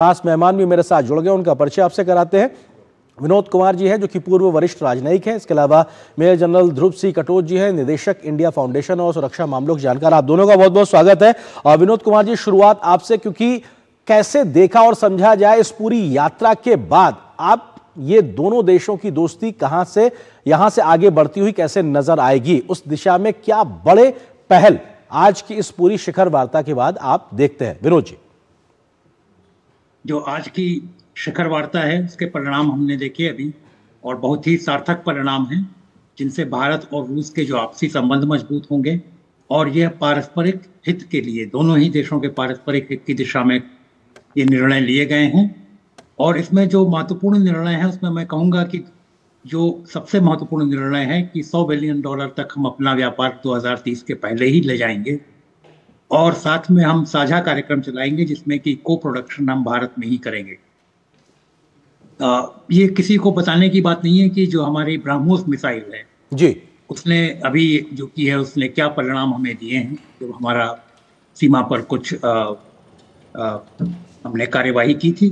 खास मेहमान भी मेरे साथ जुड़ गए, उनका परिचय आपसे कराते हैं। विनोद कुमार जी हैं जो कि पूर्व वरिष्ठ राजनयिक हैं। इसके अलावा मेजर जनरल ध्रुव सिंह कटोच जी हैं, निदेशक इंडिया फाउंडेशन और सुरक्षा मामलों के जानकार। आप दोनों का बहुत बहुत स्वागत है। और विनोद कुमार जी, शुरुआत आपसे, क्योंकि कैसे देखा और समझा जाए इस पूरी यात्रा के बाद आप ये दोनों देशों की दोस्ती कहां से यहां से आगे बढ़ती हुई कैसे नजर आएगी, उस दिशा में क्या बड़े पहल आज की इस पूरी शिखर वार्ता के बाद आप देखते हैं? विनोद जी। जो आज की शिखर वार्ता है उसके परिणाम हमने देखे अभी, और बहुत ही सार्थक परिणाम हैं जिनसे भारत और रूस के जो आपसी संबंध मजबूत होंगे और यह पारस्परिक हित के लिए, दोनों ही देशों के पारस्परिक हित की दिशा में ये निर्णय लिए गए हैं। और इसमें जो महत्वपूर्ण निर्णय है उसमें मैं कहूँगा कि जो सबसे महत्वपूर्ण निर्णय है कि $100 बिलियन तक हम अपना व्यापार 2030 के पहले ही ले जाएंगे, और साथ में हम साझा कार्यक्रम चलाएंगे जिसमें कि को प्रोडक्शन हम भारत में ही करेंगे। ये किसी को बताने की बात नहीं है कि जो हमारी ब्रह्मोस मिसाइल है जी, उसने अभी जो की है उसने क्या परिणाम हमें दिए हैं। जो हमारा सीमा पर कुछ हमने कार्यवाही की थी,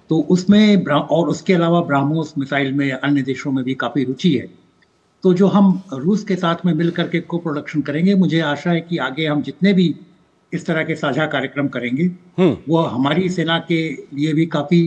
तो उसमें और उसके अलावा ब्रह्मोस मिसाइल में अन्य देशों में भी काफ़ी रुचि है। तो जो हम रूस के साथ में मिल करके को प्रोडक्शन करेंगे, मुझे आशा है कि आगे हम जितने भी इस तरह के साझा कार्यक्रम करेंगे वो हमारी सेना के लिए भी काफ़ी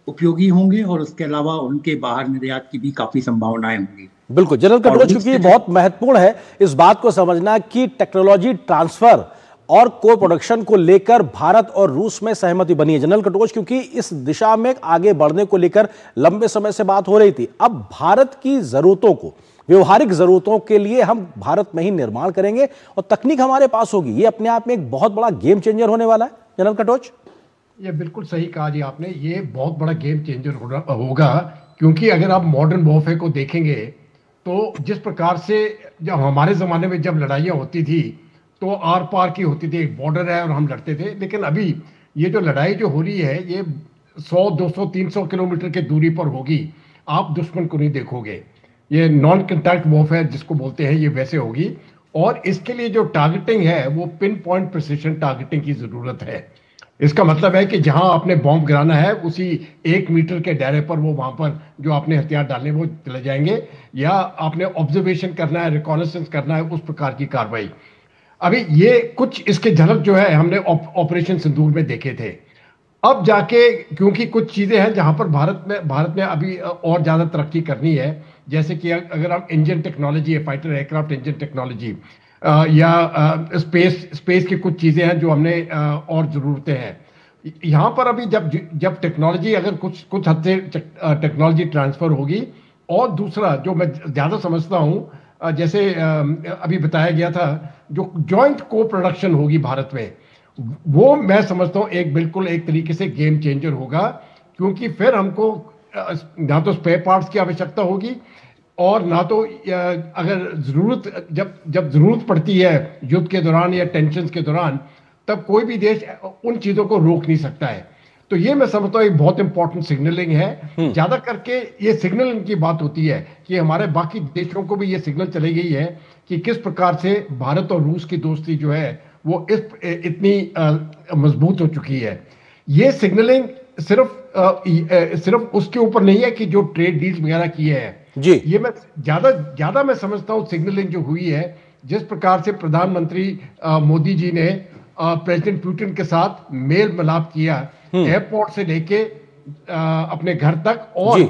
उपयोगी होंगे, और उसके अलावा उनके बाहर निर्यात की भी काफ़ी संभावनाएं होंगी। बिल्कुल जनरल कटोच, क्योंकि बहुत महत्वपूर्ण है इस बात को समझना कि टेक्नोलॉजी ट्रांसफर और को प्रोडक्शन को लेकर भारत और रूस में सहमति बनी है। जनरल कटोच, क्योंकि इस दिशा में आगे बढ़ने को लेकर लंबे समय से बात हो रही थी। अब भारत की जरूरतों को, व्यवहारिक जरूरतों के लिए हम भारत में ही निर्माण करेंगे और तकनीक हमारे पास होगी। ये अपने आप में एक बहुत बड़ा गेम चेंजर होने वाला है। जनरल कटोच, ये बिल्कुल सही कहा जी आपने, ये बहुत बड़ा गेम चेंजर होगा, क्योंकि अगर आप मॉडर्न वॉरफेयर को देखेंगे तो जिस प्रकार से जब हमारे ज़माने में जब लड़ाइयाँ होती थी तो आर पार की होती थी, एक बॉर्डर है और हम लड़ते थे। लेकिन अभी ये जो लड़ाई जो हो रही है ये 100, 200, 300 किलोमीटर के दूरी पर होगी, आप दुश्मन को नहीं देखोगे। ये नॉन कॉन्टैक्ट वॉरफेयर जिसको बोलते हैं, ये वैसे होगी। और इसके लिए जो टारगेटिंग है वो पिन पॉइंट प्रिसिशन टारगेटिंग की ज़रूरत है। इसका मतलब है कि जहां आपने बॉम्ब गिराना है उसी 1 मीटर के दायरे पर वो वहां पर जो आपने हथियार डालने वो चले जाएंगे, या आपने ऑब्जर्वेशन करना है, रिकॉनेसेंस करना है, उस प्रकार की कार्रवाई। अभी ये कुछ इसके झलक जो है हमने ऑपरेशन सिंदूर में देखे थे। अब जाके क्योंकि कुछ चीजें हैं जहां पर भारत में अभी और ज्यादा तरक्की करनी है, जैसे कि अगर हम इंजन टेक्नोलॉजी है, फाइटर एयरक्राफ्ट इंजन टेक्नोलॉजी, या स्पेस की कुछ चीजें हैं जो हमने और जरूरतें हैं यहाँ पर। अभी जब टेक्नोलॉजी अगर कुछ हद से टेक्नोलॉजी ट्रांसफर होगी, और दूसरा जो मैं ज्यादा समझता हूँ, जैसे अभी बताया गया था, जो जॉइंट को प्रोडक्शन होगी भारत में, वो मैं समझता हूँ बिल्कुल एक तरीके से गेम चेंजर होगा। क्योंकि फिर हमको ना तो स्पेयर पार्ट्स की आवश्यकता होगी, और ना तो अगर जरूरत जब जरूरत पड़ती है युद्ध के दौरान या टेंशन के दौरान, तब कोई भी देश उन चीजों को रोक नहीं सकता है। तो ये मैं समझता हूँ एक बहुत इंपॉर्टेंट सिग्नलिंग है। ज्यादा करके ये सिग्नलिंग की बात होती है कि हमारे बाकी देशों को भी ये सिग्नल चली गई है कि किस प्रकार से भारत और रूस की दोस्ती जो है वो इतनी मजबूत हो चुकी है। ये सिग्नलिंग सिर्फ उसके ऊपर नहीं है कि जो ट्रेड डील्स वगैरह किए हैं जी, ये मैं ज्यादा मैं समझता हूँ सिग्नलिंग जो हुई है, जिस प्रकार से प्रधानमंत्री मोदी जी ने प्रेसिडेंट पुतिन के साथ मेल मिलाप किया, एयरपोर्ट से लेके अपने घर तक, और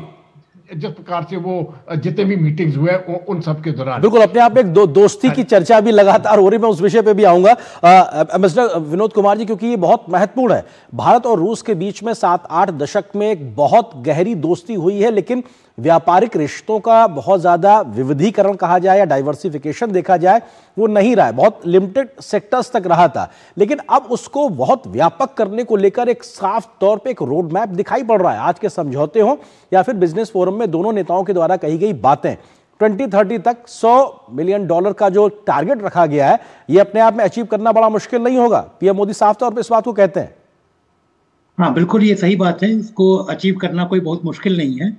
जिस प्रकार से वो जितने भी मीटिंग्स हुए उन सब के दौरान, बिल्कुल अपने आप में एक दोस्ती की चर्चा भी लगातार हो रही। मैं उस विषय पे भी आऊंगा मिस्टर विनोद कुमार जी, क्योंकि ये बहुत महत्वपूर्ण है। भारत और रूस के बीच में 7-8 दशक में एक बहुत गहरी दोस्ती हुई है, लेकिन व्यापारिक रिश्तों का बहुत ज्यादा विविधीकरण कहा जाए या डाइवर्सिफिकेशन देखा जाए वो नहीं रहा है, बहुत लिमिटेड सेक्टर्स तक रहा था। लेकिन अब उसको बहुत व्यापक करने को लेकर एक साफ तौर पे एक रोड मैप दिखाई पड़ रहा है। आज के समझौते हों या फिर बिजनेस फोरम में दोनों नेताओं के द्वारा कही गई बातें, 2030 तक $100 बिलियन का जो टारगेट रखा गया है, ये अपने आप में अचीव करना बड़ा मुश्किल नहीं होगा। पीएम मोदी साफ तौर पर इस बात को कहते हैं। हाँ, बिल्कुल ये सही बात है, इसको अचीव करना कोई बहुत मुश्किल नहीं है।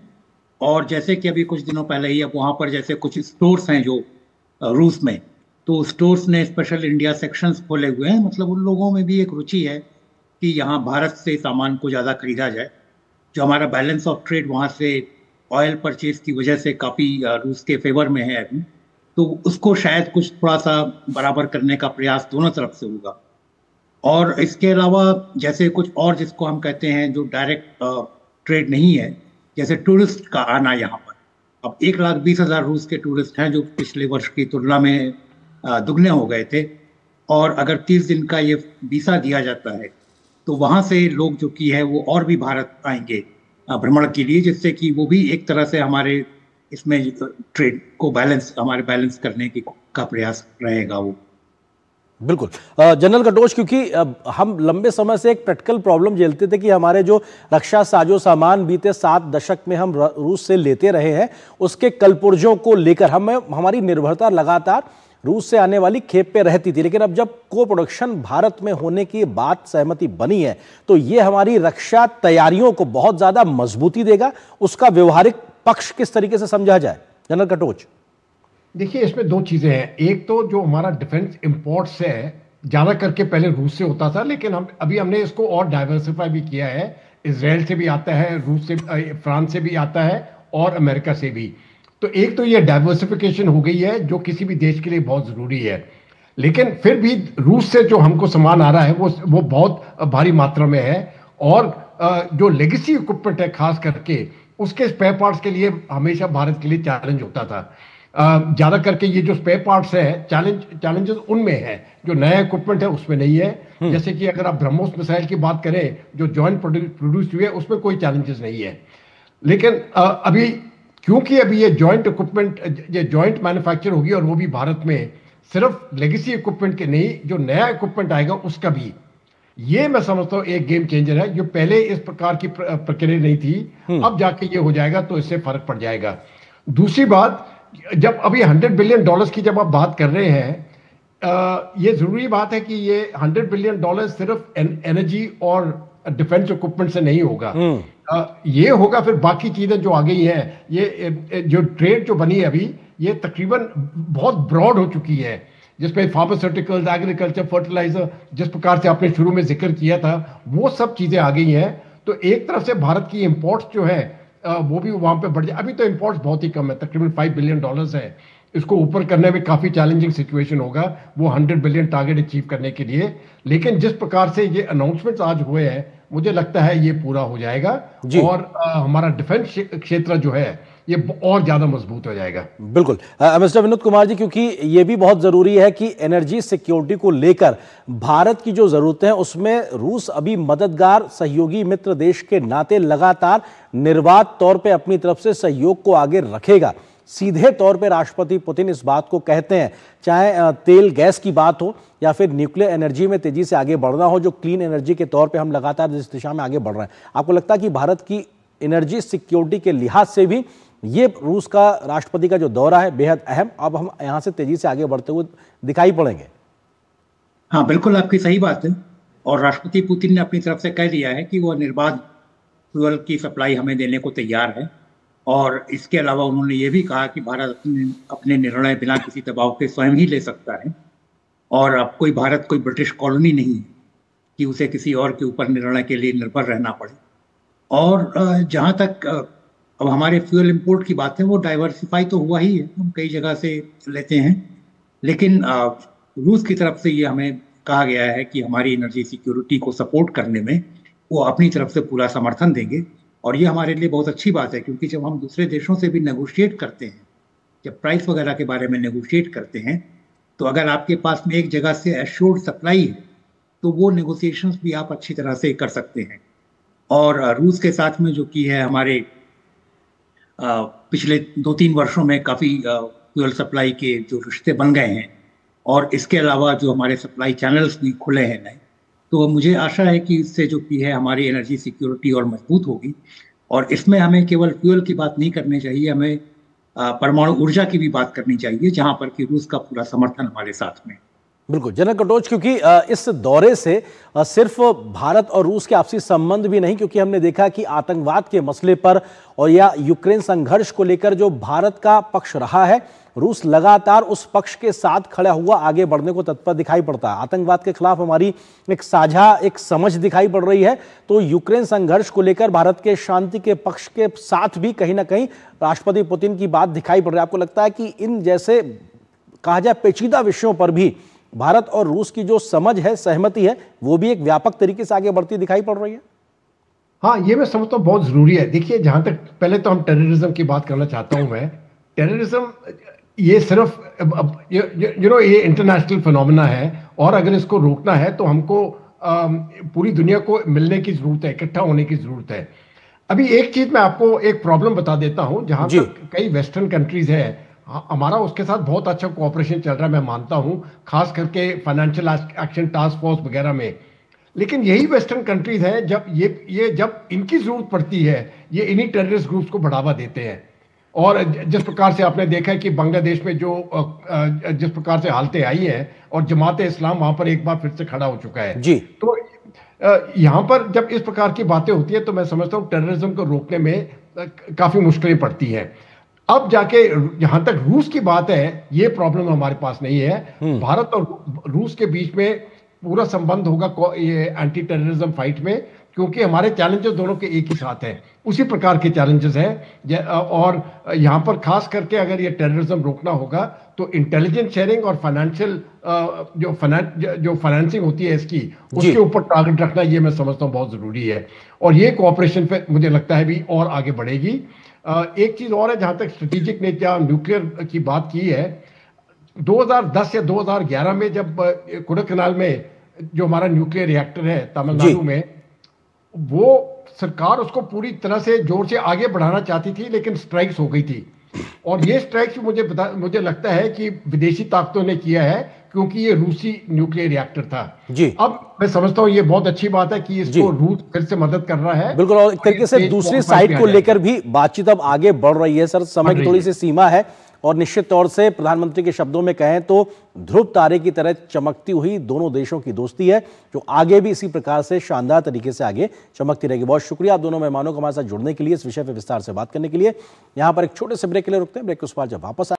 और जैसे कि अभी कुछ दिनों पहले ही अब वहाँ पर जैसे कुछ स्टोर्स हैं जो रूस में, तो स्टोर्स ने स्पेशल इंडिया सेक्शंस खोले हुए हैं। मतलब उन लोगों में भी एक रुचि है कि यहाँ भारत से सामान को ज़्यादा खरीदा जाए। जो हमारा बैलेंस ऑफ ट्रेड वहाँ से ऑयल परचेज की वजह से काफ़ी रूस के फेवर में है अभी, तो उसको शायद कुछ थोड़ा सा बराबर करने का प्रयास दोनों तरफ से होगा। और इसके अलावा जैसे कुछ और जिसको हम कहते हैं जो डायरेक्ट ट्रेड नहीं है, जैसे टूरिस्ट का आना यहाँ पर, अब 1,20,000 रूस के टूरिस्ट हैं जो पिछले वर्ष की तुलना में दुगने हो गए थे। और अगर 30 दिन का ये वीसा दिया जाता है तो वहाँ से लोग जो कि है वो और भी भारत आएंगे भ्रमण के लिए, जिससे कि वो भी एक तरह से हमारे इसमें ट्रेड को हमारे बैलेंस करने का प्रयास रहेगा वो। बिल्कुल। जनरल कटोच, क्योंकि हम लंबे समय से एक प्रैक्टिकल प्रॉब्लम झेलते थे कि हमारे जो रक्षा साजो सामान बीते 7 दशक में हम रूस से लेते रहे हैं, उसके कलपुर्जों को लेकर हमारी निर्भरता लगातार रूस से आने वाली खेप पे रहती थी। लेकिन अब जब को प्रोडक्शन भारत में होने की बात सहमति बनी है, तो ये हमारी रक्षा तैयारियों को बहुत ज्यादा मजबूती देगा। उसका व्यवहारिक पक्ष किस तरीके से समझा जाए, जनरल कटोच? देखिए, इसमें दो चीजें हैं। एक तो जो हमारा डिफेंस इंपोर्ट्स है, ज्यादा करके पहले रूस से होता था, लेकिन हमने इसको और डाइवर्सिफाई भी किया है। इसराइल से भी आता है, रूस से, फ्रांस से भी आता है और अमेरिका से भी। तो एक तो ये डाइवर्सिफिकेशन हो गई है जो किसी भी देश के लिए बहुत जरूरी है। लेकिन फिर भी रूस से जो हमको सामान आ रहा है वो बहुत भारी मात्रा में है। और जो लेगेसी इक्विपमेंट है खास करके, उसके स्पेयर पार्ट्स के लिए हमेशा भारत के लिए चैलेंज होता था। ज्यादा करके ये जो स्पेयर पार्ट्स है, चैलेंजेस उनमें है, जो नया इक्विपमेंट है उसमें नहीं है। जैसे कि अगर आप ब्रह्मोस मिसाइल की बात करें जो जॉइंट प्रोड्यूस हुई है, उसमें कोई चैलेंजेस नहीं है। लेकिन अभी क्योंकि अभी ये जॉइंट इक्विपमेंट, ये जॉइंट मैन्युफैक्चर होगी, और वो भी भारत में, सिर्फ लेगेसी इक्विपमेंट के नहीं, जो नया इक्विपमेंट आएगा उसका भी, ये मैं समझता हूँ एक गेम चेंजर है। जो पहले इस प्रकार की प्रक्रिया नहीं थी, अब जाके ये हो जाएगा, तो इससे फर्क पड़ जाएगा। दूसरी बात, जब अभी $100 बिलियन की जब आप बात कर रहे हैं, ये जरूरी बात है कि ये $100 बिलियन सिर्फ एनर्जी और डिफेंस इक्विपमेंट से नहीं होगा। ये होगा फिर बाकी चीजें जो आ गई हैं। ये जो ट्रेड जो बनी है अभी, ये तकरीबन बहुत ब्रॉड हो चुकी है, जिसमें फार्मास्यूटिकल्स, एग्रीकल्चर, फर्टिलाइजर, जिस प्रकार से आपने शुरू में जिक्र किया था, वो सब चीजें आ गई हैं। तो एक तरफ से भारत की इंपोर्ट्स जो है वो भी वहां पे बढ़ जाए। अभी तो इंपोर्ट्स बहुत ही कम है, तकरीबन $5 बिलियन है। इसको ऊपर करने में काफी चैलेंजिंग सिचुएशन होगा वो 100 बिलियन टारगेट अचीव करने के लिए। लेकिन जिस प्रकार से ये अनाउंसमेंट्स आज हुए हैं, मुझे लगता है ये पूरा हो जाएगा और हमारा डिफेंस क्षेत्र जो है ये और ज्यादा मजबूत हो जाएगा। बिल्कुल। मिस्टर विनोद कुमार जी, क्योंकि ये भी बहुत जरूरी है कि एनर्जी सिक्योरिटी को लेकर भारत की जो जरूरतें हैं उसमें रूस अभी मददगार सहयोगी मित्र देश के नाते लगातार निर्बाध तौर पे अपनी तरफ से सहयोग को आगे रखेगा। सीधे तौर पे राष्ट्रपति पुतिन इस बात को कहते हैं, चाहे तेल गैस की बात हो या फिर न्यूक्लियर एनर्जी में तेजी से आगे बढ़ना हो, जो क्लीन एनर्जी के तौर पे हम लगातार जिस दिशा में आगे बढ़ रहे हैं। आपको लगता है कि भारत की एनर्जी सिक्योरिटी के लिहाज से भी ये रूस का राष्ट्रपति का जो दौरा है बेहद अहम, अब हम यहां से तेजी से आगे बढ़ते हुए दिखाई पड़ेंगे? हाँ, बिल्कुल आपकी सही बात है। और राष्ट्रपति पुतिन ने अपनी तरफ से कह दिया है कि वो निर्बाध फ्यूल की सप्लाई हमें देने को तैयार है। और इसके अलावा उन्होंने ये भी कहा कि भारत अपने निर्णय बिना किसी दबाव के स्वयं ही ले सकता है, और अब भारत कोई ब्रिटिश कॉलोनी नहीं है कि उसे किसी और के ऊपर निर्णय के लिए निर्भर रहना पड़े। और जहाँ तक अब हमारे फ्यूल इंपोर्ट की बात है, वो डाइवर्सिफाई तो हुआ ही है, हम कई जगह से लेते हैं। लेकिन रूस की तरफ से ये हमें कहा गया है कि हमारी एनर्जी सिक्योरिटी को सपोर्ट करने में वो अपनी तरफ से पूरा समर्थन देंगे। और ये हमारे लिए बहुत अच्छी बात है, क्योंकि जब हम दूसरे देशों से भी नेगोशिएट करते हैं, जब प्राइस वगैरह के बारे में नेगोशिएट करते हैं, तो अगर आपके पास में एक जगह से एश्योर्ड सप्लाई है, तो वो नेगोशिएशंस भी आप अच्छी तरह से कर सकते हैं। और रूस के साथ में जो कि है हमारे पिछले 2-3 वर्षों में काफ़ी फ्यूल सप्लाई के जो रिश्ते बन गए हैं, और इसके अलावा जो हमारे सप्लाई चैनल्स भी खुले हैं नए, तो मुझे आशा है कि इससे जो कि है हमारी एनर्जी सिक्योरिटी और मजबूत होगी। और इसमें हमें केवल फ्यूल की बात नहीं करनी चाहिए, हमें परमाणु ऊर्जा की भी बात करनी चाहिए, जहां पर कि रूस का पूरा समर्थन हमारे साथ में। बिल्कुल जनरल कटोच, क्योंकि इस दौरे से सिर्फ भारत और रूस के आपसी संबंध भी नहीं, क्योंकि हमने देखा कि आतंकवाद के मसले पर और या यूक्रेन संघर्ष को लेकर जो भारत का पक्ष रहा है, रूस लगातार उस पक्ष के साथ खड़ा हुआ आगे बढ़ने को तत्पर दिखाई पड़ता है। आतंकवाद के खिलाफ हमारी एक साझा एक समझ दिखाई पड़ रही है, तो यूक्रेन संघर्ष को लेकर भारत के शांति के पक्ष के साथ भी कहीं ना कहीं राष्ट्रपति पुतिन की बात दिखाई पड़ रही है। आपको लगता है कि इन जैसे कहा जाए पेचीदा विषयों पर भी भारत और रूस की जो समझ है, सहमति है, वो भी एक व्यापक तरीके से आगे बढ़ती दिखाई पड़ रही है? हाँ, ये मैं समझता हूँ बहुत जरूरी है। देखिए, जहां तक पहले तो हम टेररिज्म की बात करना चाहता हूं मैं। टेररिज्म ये सिर्फ ये इंटरनेशनल फिनोमेना है, और अगर इसको रोकना है तो हमको पूरी दुनिया को मिलने की जरूरत है, इकट्ठा होने की जरूरत है। अभी एक चीज मैं आपको एक प्रॉब्लम बता देता हूं, जहां तक कई वेस्टर्न कंट्रीज है, हमारा उसके साथ बहुत अच्छा कोऑपरेशन चल रहा है, मैं मानता हूं, खास करके फाइनेंशियल एक्शन टास्क फोर्स वगैरह में। लेकिन यही वेस्टर्न कंट्रीज हैं जब इनकी जरूरत पड़ती है, ये इन्हीं टेररिस्ट ग्रुप्स को बढ़ावा देते हैं। और जिस प्रकार से आपने देखा है कि बांग्लादेश में जो जिस प्रकार से हालतें आई हैं, और जमात-ए इस्लाम वहां पर एक बार फिर से खड़ा हो चुका है जी। तो यहां पर जब इस प्रकार की बातें होती है तो मैं समझता हूं टेररिज्म को रोकने में काफी मुश्किलें पड़ती हैं। अब जाके जहां तक रूस की बात है, ये प्रॉब्लम हमारे पास नहीं है। भारत और रूस के बीच में पूरा संबंध होगा ये एंटी टेररिज्म फाइट में, क्योंकि हमारे चैलेंजेस दोनों के एक ही साथ हैं, उसी प्रकार के चैलेंजेस हैं। और यहाँ पर खास करके अगर ये टेररिज्म रोकना होगा तो इंटेलिजेंस शेयरिंग और फाइनेंशियल जो फाइनेंसिंग होती है इसकी, उसके ऊपर टारगेट रखना, ये मैं समझता हूँ बहुत जरूरी है। और ये कोऑपरेशन पे मुझे लगता है भी और आगे बढ़ेगी। एक चीज और है, जहां तक स्ट्रेटेजिक नेता न्यूक्लियर की बात की है, 2010 या 2011 में जब कोडकनाल में जो हमारा न्यूक्लियर रिएक्टर है तमिलनाडु में, वो सरकार उसको पूरी तरह से जोर से आगे बढ़ाना चाहती थी, लेकिन स्ट्राइक्स हो गई थी। और ये स्ट्राइक्स मुझे लगता है कि विदेशी ताकतों ने किया है, क्योंकि ये रूसी न्यूक्लियर रिएक्टर था जी। अब मैं समझता हूँ ये बहुत अच्छी बात है कि इसको रूस फिर से मदद कर रहा है। बिल्कुल, और एक तरीके से दूसरी साइड को लेकर भी बातचीत अब आगे बढ़ रही है। सर, समय की थोड़ी सी सीमा है, और निश्चित तौर से प्रधानमंत्री के शब्दों में कहें तो ध्रुव तारे की तरह चमकती हुई दोनों देशों की दोस्ती है, जो आगे भी इसी प्रकार से शानदार तरीके से आगे चमकती रहेगी। बहुत शुक्रिया आप दोनों मेहमानों को हमारे साथ जुड़ने के लिए, इस विषय पर विस्तार से बात करने के लिए। यहां पर एक छोटे से ब्रेक के लिए रुकते हैं। ब्रेक के उस पार जब वापस